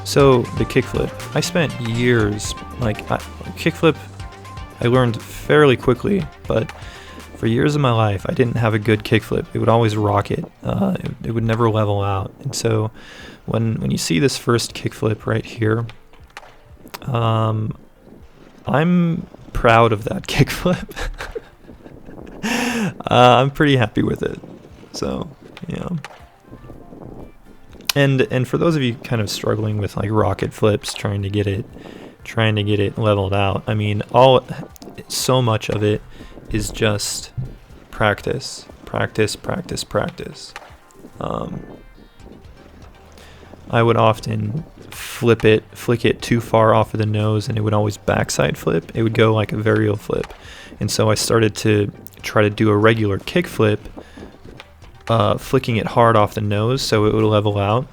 So the kickflip, I spent years, kickflip I learned fairly quickly, but for years of my life I didn't have a good kickflip. It would always rocket, it would never level out. And so when you see this first kickflip right here, I'm proud of that kickflip. I'm pretty happy with it. So, yeah. And for those of you kind of struggling with like rocket flips, trying to get it leveled out, I mean, so much of it is just practice. I would often flick it too far off of the nose, and it would always backside flip. It would go like a varial flip. And so I started to try to do a regular kick flip, flicking it hard off the nose so it would level out,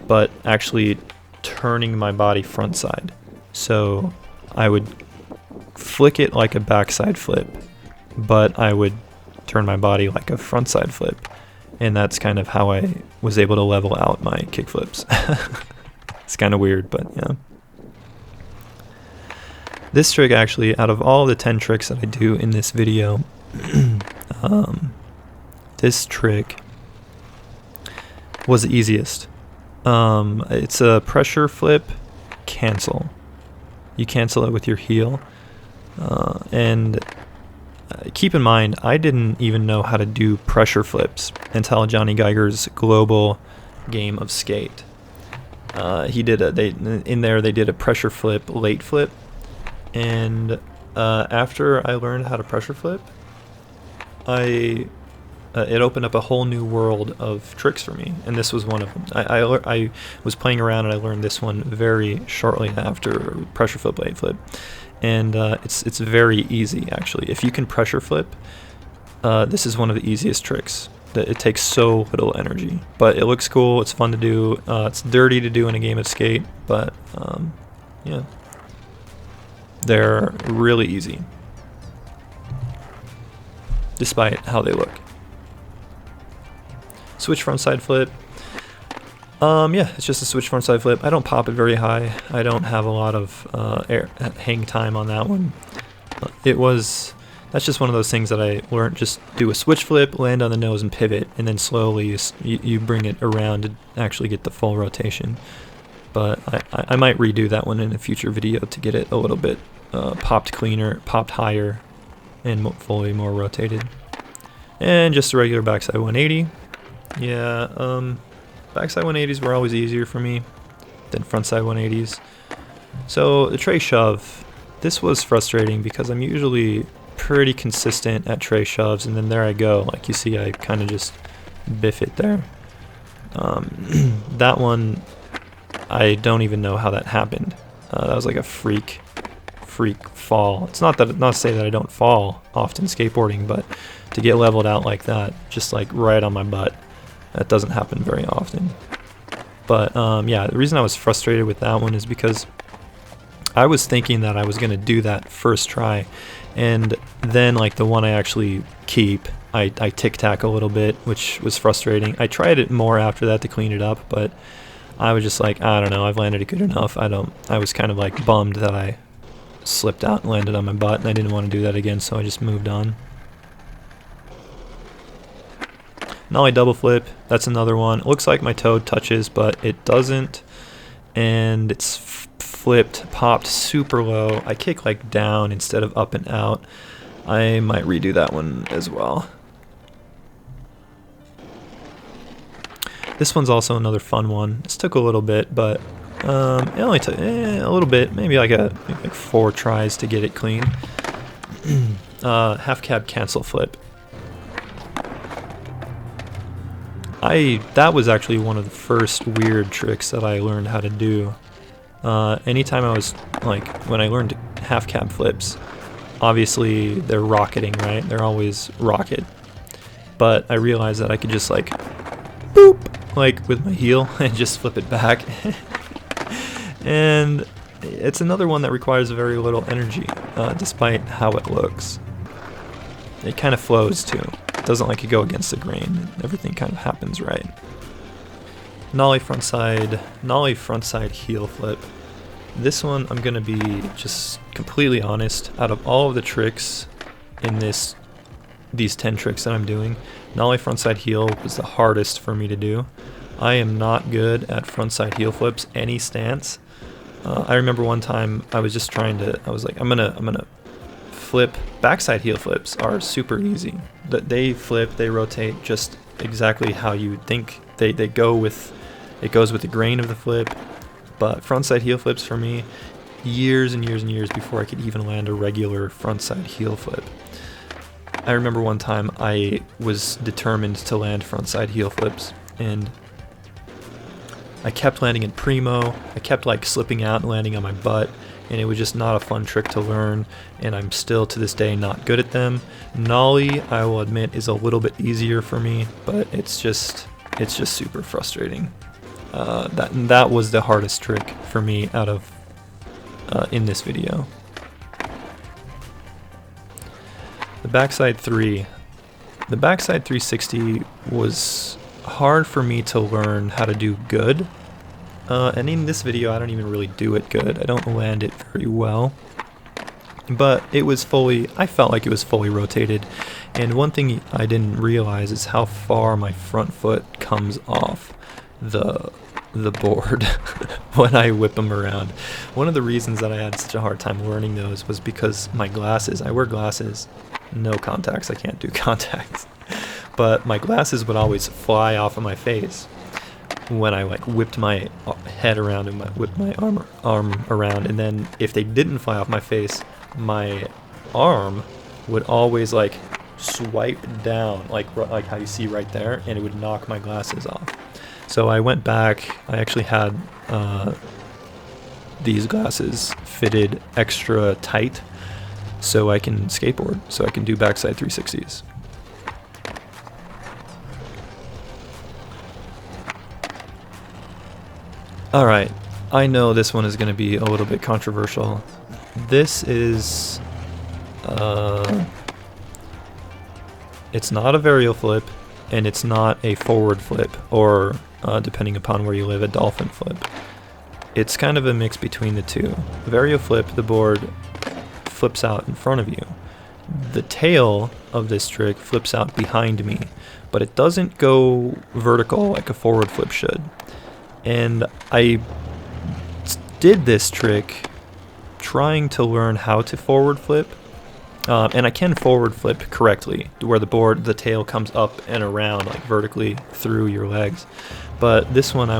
but actually turning my body front side. So I would flick it like a backside flip, but I would turn my body like a front side flip. And that's kind of how I was able to level out my kick flips. It's kind of weird, but yeah. This trick actually, out of all the 10 tricks that I do in this video, this trick was the easiest. It's a pressure flip cancel. You cancel it with your heel. And keep in mind, I didn't even know how to do pressure flips until Johnny Geiger's global game of skate. They did a pressure flip, late flip, and after I learned how to pressure flip, it opened up a whole new world of tricks for me, and this was one of them. I was playing around and I learned this one very shortly after pressure flip, late flip, and it's very easy actually. If you can pressure flip, this is one of the easiest tricks. It takes so little energy, but it looks cool. It's fun to do. It's dirty to do in a game of skate, but yeah, they're really easy, despite how they look. Switch front side flip. Yeah, it's just a switch front side flip. I don't pop it very high. I don't have a lot of hang time on that one. That's just one of those things that I learned. Just do a switch flip, land on the nose, and pivot, and then slowly you bring it around to actually get the full rotation. But I might redo that one in a future video to get it a little bit popped cleaner, popped higher, and fully more rotated. And just a regular backside 180. Yeah, backside 180s were always easier for me than frontside 180s. So the tray shove, this was frustrating because I'm usually pretty consistent at tray shoves, and then there I go. Like you see, I kind of just biff it there. That one, I don't even know how that happened. That was like a freak fall. It's not to say that I don't fall often skateboarding, but to get leveled out like that, just like right on my butt, that doesn't happen very often. But yeah, the reason I was frustrated with that one is because I was thinking that I was going to do that first try, and then like the one I actually keep, I tic-tac a little bit, which was frustrating. I tried it more after that to clean it up, but I was just like, I don't know, I've landed it good enough. I was kind of like bummed that I slipped out and landed on my butt, and I didn't want to do that again, so I just moved on. Nollie double flip, that's another one. It looks like my toe touches, but it doesn't, and it's flipped, popped super low. I kick like down instead of up and out. I might redo that one as well. This one's also another fun one. This took a little bit, but it only took a little bit, maybe like 4 tries to get it clean. Half cab cancel flip. That was actually one of the first weird tricks that I learned how to do. Anytime I was, like, when I learned half cab flips, obviously they're rocketing, right? They're always rocket. But I realized that I could just like, boop, like with my heel and just flip it back. And it's another one that requires very little energy, despite how it looks. It kind of flows too. It doesn't like you go against the grain. Everything kind of happens right. Nollie frontside heel flip. This one, I'm gonna be just completely honest. Out of all of the tricks in these 10 tricks that I'm doing, Nollie frontside heel was the hardest for me to do. I am not good at frontside heel flips any stance. I remember one time I was just trying to. I was like, I'm gonna flip. Backside heel flips are super easy. They flip, they rotate just exactly how you think they go with. It goes with the grain of the flip. But frontside heel flips for me, years and years and years before I could even land a regular frontside heel flip. I remember one time I was determined to land frontside heel flips, and I kept landing in primo. I kept like slipping out and landing on my butt, and it was just not a fun trick to learn, and I'm still to this day not good at them. Nollie, I will admit, is a little bit easier for me, but it's just super frustrating. That was the hardest trick for me out of in this video. The backside 360 was hard for me to learn how to do good, and in this video I don't even really do it good. I don't land it very well, but I felt like it was fully rotated. And one thing I didn't realize is how far my front foot comes off the board when I whip them around. One of the reasons that I had such a hard time learning those was because my glasses, I wear glasses, no contacts, I can't do contacts, but my glasses would always fly off of my face when I like whipped my head around and whipped my arm around, and then if they didn't fly off my face, my arm would always like swipe down like how you see right there, and it would knock my glasses off. So I went back, I actually had these glasses fitted extra tight so I can skateboard, so I can do backside 360s. Alright, I know this one is going to be a little bit controversial. This is, it's not a varial flip, and it's not a forward flip, or depending upon where you live, a dolphin flip. It's kind of a mix between the two. Varial flip, the board flips out in front of you. The tail of this trick flips out behind me, but it doesn't go vertical like a forward flip should. And I did this trick trying to learn how to forward flip, and I can forward flip correctly, where the tail comes up and around like vertically through your legs. But this one I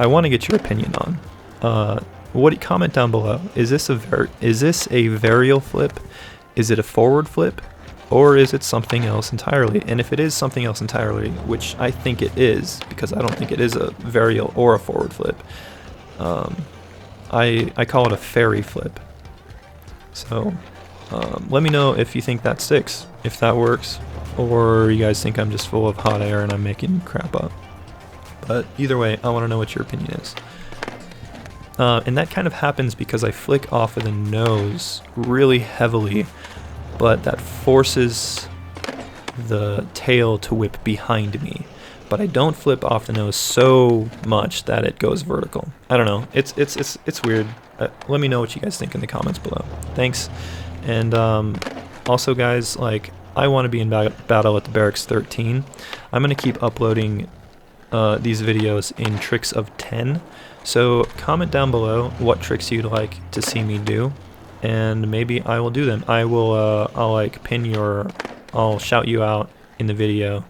want to get your opinion on. Comment down below. Is this a varial flip? Is it a forward flip? Or is it something else entirely? And if it is something else entirely, which I think it is, because I don't think it is a varial or a forward flip, I call it a fairy flip. So let me know if you think that sticks, if that works, or you guys think I'm just full of hot air and I'm making crap up. But either way, I want to know what your opinion is. And that kind of happens because I flick off of the nose really heavily, but that forces the tail to whip behind me. But I don't flip off the nose so much that it goes vertical. I don't know. It's weird. Let me know what you guys think in the comments below. Thanks. And also, guys, like, I want to be in battle at the Berrics 13. I'm gonna keep uploading these videos in tricks of 10. So comment down below what tricks you'd like to see me do, and maybe I will do them. I'll shout you out in the video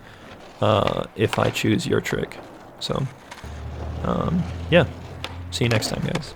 if I choose your trick. So yeah, see you next time, guys.